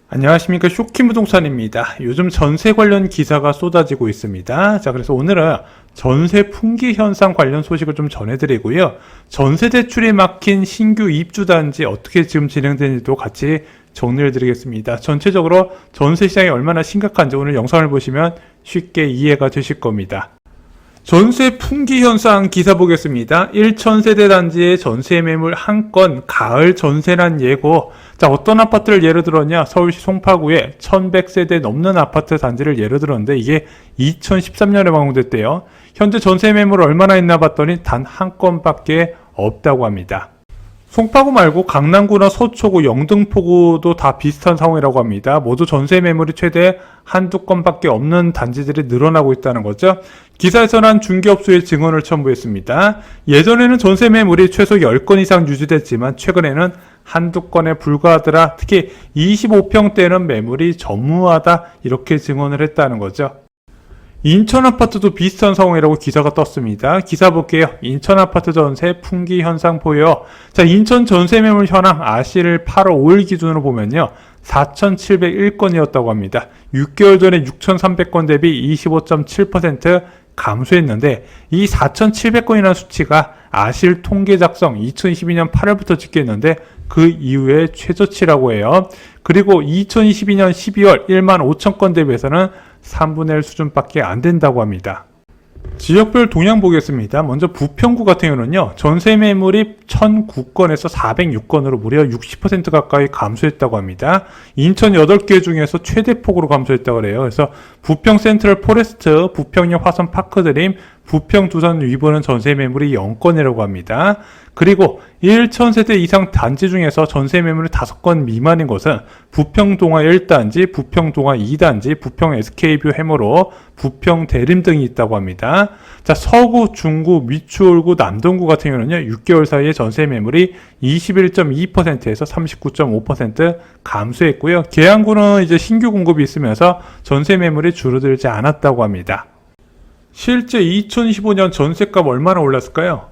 안녕하십니까. 쇼킹부동산입니다. 요즘 전세 관련 기사가 쏟아지고 있습니다. 자, 그래서 오늘은 전세 품귀 현상 관련 소식을 좀 전해드리고요. 전세 대출이 막힌 신규 입주단지 어떻게 지금 진행되는지도 같이 정리를 드리겠습니다. 전체적으로 전세 시장이 얼마나 심각한지 오늘 영상을 보시면 쉽게 이해가 되실 겁니다. 전세 품귀 현상 기사 보겠습니다. 1,000세대 단지의 전세 매물 한 건 가을 전세란 예고. 자, 어떤 아파트를 예로 들었냐? 서울시 송파구에 1,100세대 넘는 아파트 단지를 예로 들었는데 이게 2013년에 완공됐대요. 현재 전세 매물 얼마나 있나 봤더니 단 한 건밖에 없다고 합니다. 송파구 말고 강남구나 서초구, 영등포구도 다 비슷한 상황이라고 합니다. 모두 전세 매물이 최대 한두 건밖에 없는 단지들이 늘어나고 있다는 거죠. 기사에서는 한 중개업소의 증언을 첨부했습니다. 예전에는 전세 매물이 최소 10건 이상 유지됐지만 최근에는 한두 건에 불과하더라. 특히 25평대는 매물이 전무하다 이렇게 증언을 했다는 거죠. 인천 아파트도 비슷한 상황이라고 기사가 떴습니다. 기사 볼게요. 인천 아파트 전세 품귀 현상 보여. 자, 인천 전세 매물 현황 아실 8월 5일 기준으로 보면요. 4,701건이었다고 합니다. 6개월 전에 6,300건 대비 25.7% 감소했는데 이 4,700건이라는 수치가 아실 통계 작성 2022년 8월부터 집계했는데 그 이후에 최저치라고 해요. 그리고 2022년 12월 1만 5천 건 대비해서는 3분의 1 수준밖에 안 된다고 합니다. 지역별 동향 보겠습니다. 먼저 부평구 같은 경우는요. 전세 매물이 1,009건에서 406건으로 무려 60% 가까이 감소했다고 합니다. 인천 8개 중에서 최대폭으로 감소했다고 그래요. 그래서 부평 센트럴 포레스트, 부평역 화성 파크드림, 부평 두산 위브는 전세 매물이 0건이라고 합니다. 그리고 1,000세대 이상 단지 중에서 전세 매물이 5건 미만인 것은 부평 동화 1단지, 부평 동화 2단지, 부평 SK뷰 해머로, 부평 대림 등이 있다고 합니다. 자, 서구, 중구, 미추홀구, 남동구 같은 경우는요, 6개월 사이에 전세 매물이 21.2%에서 39.5% 감소했고요. 계양구는 이제 신규 공급이 있으면서 전세 매물이 줄어들지 않았다고 합니다. 실제 2015년 전세값 얼마나 올랐을까요?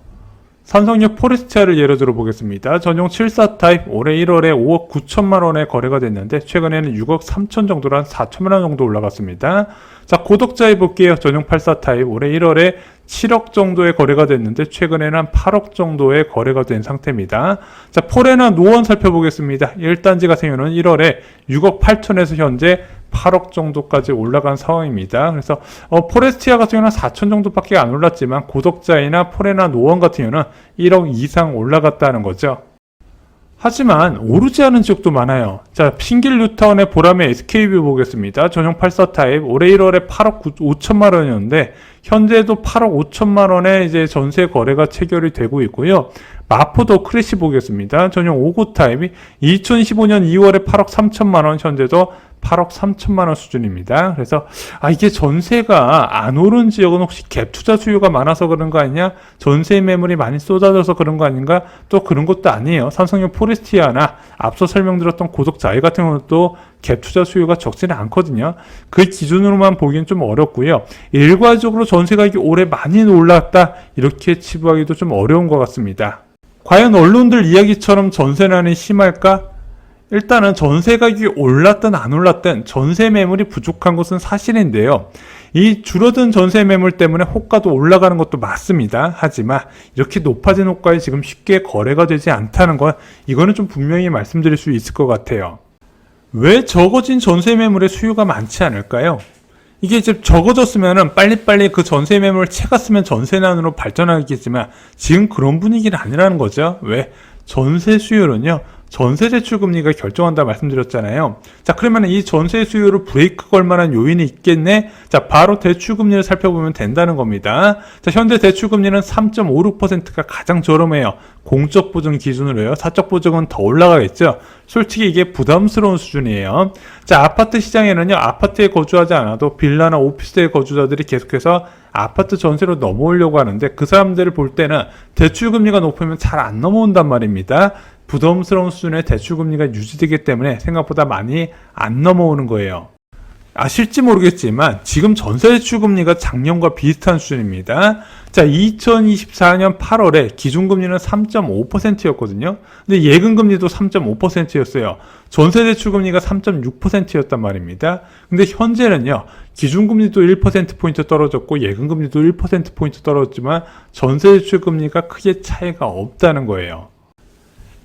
삼성역 포레스티아를 예로 들어 보겠습니다. 전용 74 타입 올해 1월에 5억 9천만 원에 거래가 됐는데 최근에는 6억 3천 정도로 한 4천만 원 정도 올라갔습니다. 자, 고덕자에 볼게요. 전용 84 타입 올해 1월에 7억 정도의 거래가 됐는데 최근에는 한 8억 정도의 거래가 된 상태입니다. 자, 포레나 노원 살펴보겠습니다. 1단지 같은 경우는 1월에 6억 8천에서 현재 8억 정도까지 올라간 상황입니다. 그래서 포레스티아 같은 경우는 4천 정도밖에 안 올랐지만 고덕자이나 포레나 노원 같은 경우는 1억 이상 올라갔다는 거죠. 하지만 오르지 않은 지역도 많아요. 자, 신길 뉴타운의 보람의 SK뷰 보겠습니다. 전용 84 타입 올해 1월에 8억 5천만 원이었는데 현재도 8억 5천만 원의 이제 전세 거래가 체결이 되고 있고요. 마포도 크래시 보겠습니다. 전용 59 타입이 2015년 2월에 8억 3천만 원, 현재도 8억 3천만 원 수준입니다. 그래서 이게 전세가 안 오른 지역은 혹시 갭 투자 수요가 많아서 그런 거 아니냐? 전세 매물이 많이 쏟아져서 그런 거 아닌가? 또 그런 것도 아니에요. 삼성역 포레스티아나 앞서 설명드렸던 고덕자이 같은 경우도 갭 투자 수요가 적지는 않거든요. 그 기준으로만 보기엔 좀 어렵고요. 일괄적으로 전세 가격이 올해 많이 올랐다 이렇게 치부하기도 좀 어려운 것 같습니다. 과연 언론들 이야기처럼 전세난이 심할까? 일단은 전세 가격이 올랐든 안 올랐든 전세 매물이 부족한 것은 사실인데요. 이 줄어든 전세 매물 때문에 호가도 올라가는 것도 맞습니다. 하지만 이렇게 높아진 호가에 지금 쉽게 거래가 되지 않다는 건 이거는 좀 분명히 말씀드릴 수 있을 것 같아요. 왜 적어진 전세 매물의 수요가 많지 않을까요? 이게 이제 적어졌으면은 빨리빨리 그 전세 매물을 채갔으면 전세난으로 발전하겠지만 지금 그런 분위기는 아니라는 거죠. 왜? 전세 수요는요. 전세 대출 금리가 결정한다 말씀드렸잖아요. 자, 그러면 이 전세 수요를 브레이크 걸 만한 요인이 있겠네? 자, 바로 대출 금리를 살펴보면 된다는 겁니다. 자, 현재 대출 금리는 3.56%가 가장 저렴해요. 공적 보증 기준으로요. 사적 보증은 더 올라가겠죠. 솔직히 이게 부담스러운 수준이에요. 자, 아파트 시장에는요. 아파트에 거주하지 않아도 빌라나 오피스텔 거주자들이 계속해서 아파트 전세로 넘어오려고 하는데 그 사람들을 볼 때는 대출 금리가 높으면 잘 안 넘어온단 말입니다. 부담스러운 수준의 대출금리가 유지되기 때문에 생각보다 많이 안 넘어오는 거예요. 아실지 모르겠지만 지금 전세대출 금리가 작년과 비슷한 수준입니다. 자, 2024년 8월에 기준금리는 3.5%였거든요. 근데 예금금리도 3.5%였어요. 전세대출 금리가 3.6%였단 말입니다. 근데 현재는요, 기준금리도 1%포인트 떨어졌고 예금금리도 1%포인트 떨어졌지만 전세대출 금리가 크게 차이가 없다는 거예요.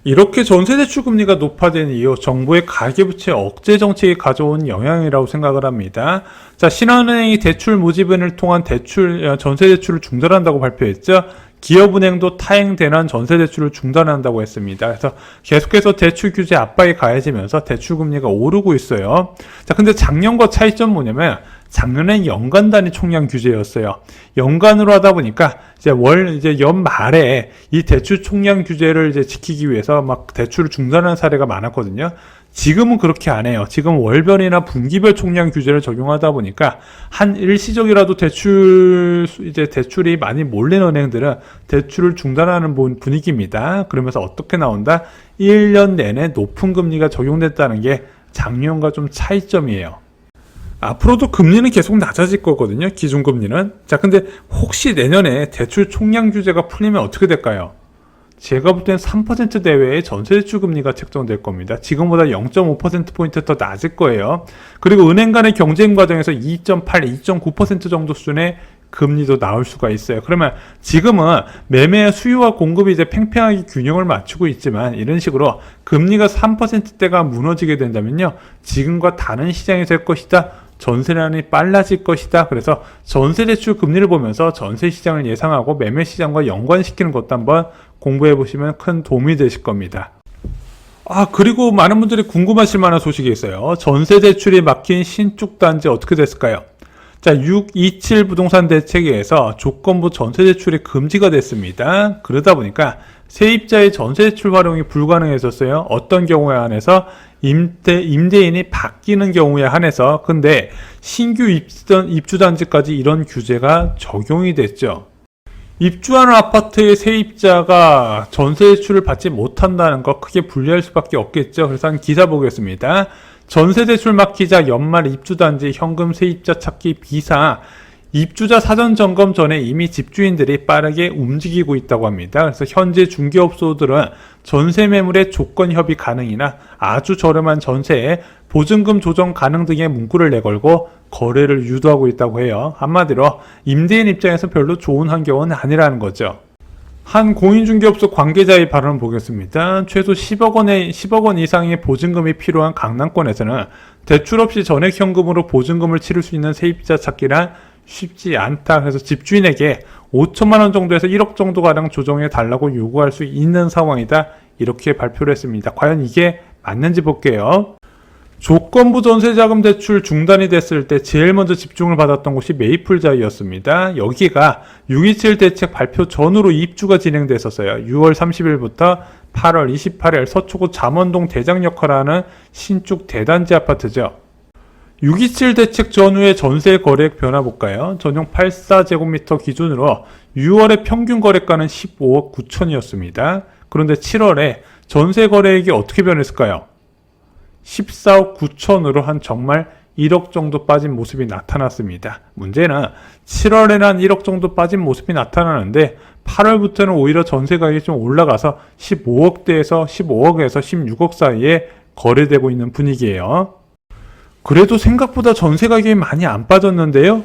이렇게 전세대출 금리가 높아진 이유, 정부의 가계부채 억제 정책이 가져온 영향이라고 생각을 합니다. 자, 신한은행이 대출 모집은을 통한 전세대출을 중단한다고 발표했죠. 기업은행도 타행 대난 전세대출을 중단한다고 했습니다. 그래서 계속해서 대출 규제 압박이 가해지면서 대출 금리가 오르고 있어요. 자, 근데 작년과 차이점 뭐냐면 작년엔 연간 단위 총량 규제였어요. 연간으로 하다 보니까 이제 연말에 이 대출 총량 규제를 이제 지키기 위해서 막 대출을 중단하는 사례가 많았거든요. 지금은 그렇게 안 해요. 지금 월별이나 분기별 총량 규제를 적용하다 보니까 한 일시적이라도 대출이 많이 몰린 은행들은 대출을 중단하는 분위기입니다. 그러면서 어떻게 나온다? 1년 내내 높은 금리가 적용됐다는 게 작년과 좀 차이점이에요. 앞으로도 금리는 계속 낮아질 거거든요. 기준금리는. 자, 근데 혹시 내년에 대출 총량 규제가 풀리면 어떻게 될까요? 제가 볼 때는 3% 내외의 전세대출 금리가 책정될 겁니다. 지금보다 0.5%포인트 더 낮을 거예요. 그리고 은행 간의 경쟁 과정에서 2.8, 2.9% 정도 수준의 금리도 나올 수가 있어요. 그러면 지금은 매매의 수요와 공급이 이제 팽팽하게 균형을 맞추고 있지만 이런 식으로 금리가 3%대가 무너지게 된다면요. 지금과 다른 시장이 될 것이다. 전세난이 빨라질 것이다. 그래서 전세대출 금리를 보면서 전세시장을 예상하고 매매시장과 연관시키는 것도 한번 공부해 보시면 큰 도움이 되실 겁니다. 그리고 많은 분들이 궁금하실 만한 소식이 있어요. 전세대출이 막힌 신축단지 어떻게 됐을까요? 자, 627 부동산 대책에서 조건부 전세대출이 금지가 됐습니다. 그러다 보니까 세입자의 전세대출 활용이 불가능해졌어요. 어떤 경우에 한해서 임대인이 바뀌는 경우에 한해서. 근데 신규 입주단지까지 이런 규제가 적용이 됐죠. 입주하는 아파트의 세입자가 전세대출을 받지 못한다는 거 크게 불리할 수밖에 없겠죠. 그래서 한 기사 보겠습니다. 전세대출 막히자 연말 입주단지 현금 세입자 찾기 비상. 입주자 사전 점검 전에 이미 집주인들이 빠르게 움직이고 있다고 합니다. 그래서 현재 중개업소들은 전세 매물의 조건 협의 가능이나 아주 저렴한 전세에 보증금 조정 가능 등의 문구를 내걸고 거래를 유도하고 있다고 해요. 한마디로 임대인 입장에서 별로 좋은 환경은 아니라는 거죠. 한 공인중개업소 관계자의 발언을 보겠습니다. 최소 10억 원 이상의 보증금이 필요한 강남권에서는 대출 없이 전액 현금으로 보증금을 치를 수 있는 세입자 찾기란 쉽지 않다. 그래서 집주인에게 5천만 원 정도에서 1억 정도 가량 조정해 달라고 요구할 수 있는 상황이다. 이렇게 발표를 했습니다. 과연 이게 맞는지 볼게요. 조건부 전세자금 대출 중단이 됐을 때 제일 먼저 집중을 받았던 곳이 메이플자이였습니다. 여기가 627 대책 발표 전후로 입주가 진행됐었어요. 6월 30일부터 8월 28일 서초구 잠원동 대장역을 하는 신축 대단지 아파트죠. 627 대책 전후의 전세 거래액 변화 볼까요? 전용 84제곱미터 기준으로 6월의 평균 거래가는 15억 9천이었습니다. 그런데 7월에 전세 거래액이 어떻게 변했을까요? 14억 9천으로 한 정말 1억 정도 빠진 모습이 나타났습니다. 문제는 7월에는 한 1억 정도 빠진 모습이 나타나는데 8월부터는 오히려 전세 가격이 좀 올라가서 15억대에서 15억에서 16억 사이에 거래되고 있는 분위기예요. 그래도 생각보다 전세 가격이 많이 안 빠졌는데요.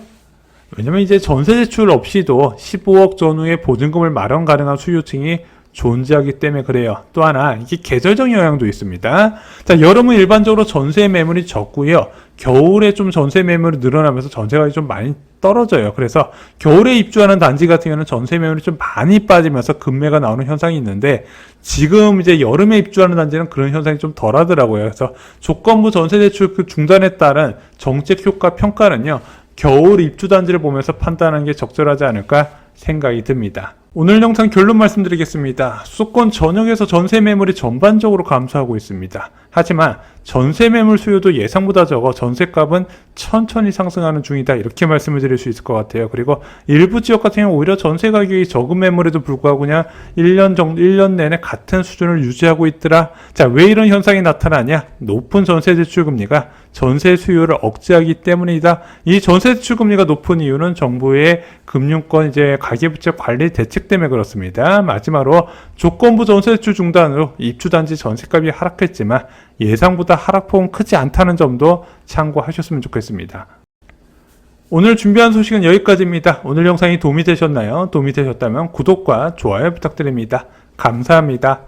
왜냐면 이제 전세 대출 없이도 15억 전후의 보증금을 마련 가능한 수요층이 존재하기 때문에 그래요. 또 하나 이게 계절적 영향도 있습니다. 자, 여름은 일반적으로 전세 매물이 적고요. 겨울에 좀 전세 매물이 늘어나면서 전세 가격이 좀 많이 떨어져요. 그래서 겨울에 입주하는 단지 같은 경우는 전세 매물이 좀 많이 빠지면서 급매가 나오는 현상이 있는데 지금 이제 여름에 입주하는 단지는 그런 현상이 좀 덜하더라고요. 그래서 조건부 전세 대출 그 중단에 따른 정책 효과 평가는요. 겨울 입주 단지를 보면서 판단하는 게 적절하지 않을까 생각이 듭니다. 오늘 영상 결론 말씀드리겠습니다. 수도권 전역에서 전세 매물이 전반적으로 감소하고 있습니다. 하지만 전세 매물 수요도 예상보다 적어 전세값은 천천히 상승하는 중이다. 이렇게 말씀을 드릴 수 있을 것 같아요. 그리고 일부 지역 같은 경우 오히려 전세 가격이 적은 매물에도 불구하고 그냥 1년 내내 같은 수준을 유지하고 있더라. 자, 왜 이런 현상이 나타나냐? 높은 전세 대출 금리가 전세 수요를 억제하기 때문이다. 이 전세 대출 금리가 높은 이유는 정부의 금융권 가계부채 관리 대책 때문에 그렇습니다. 마지막으로 조건부 전세 대출 중단으로 입주단지 전세값이 하락했지만 예상보다 하락폭은 크지 않다는 점도 참고하셨으면 좋겠습니다. 오늘 준비한 소식은 여기까지입니다. 오늘 영상이 도움이 되셨나요? 도움이 되셨다면 구독과 좋아요 부탁드립니다. 감사합니다.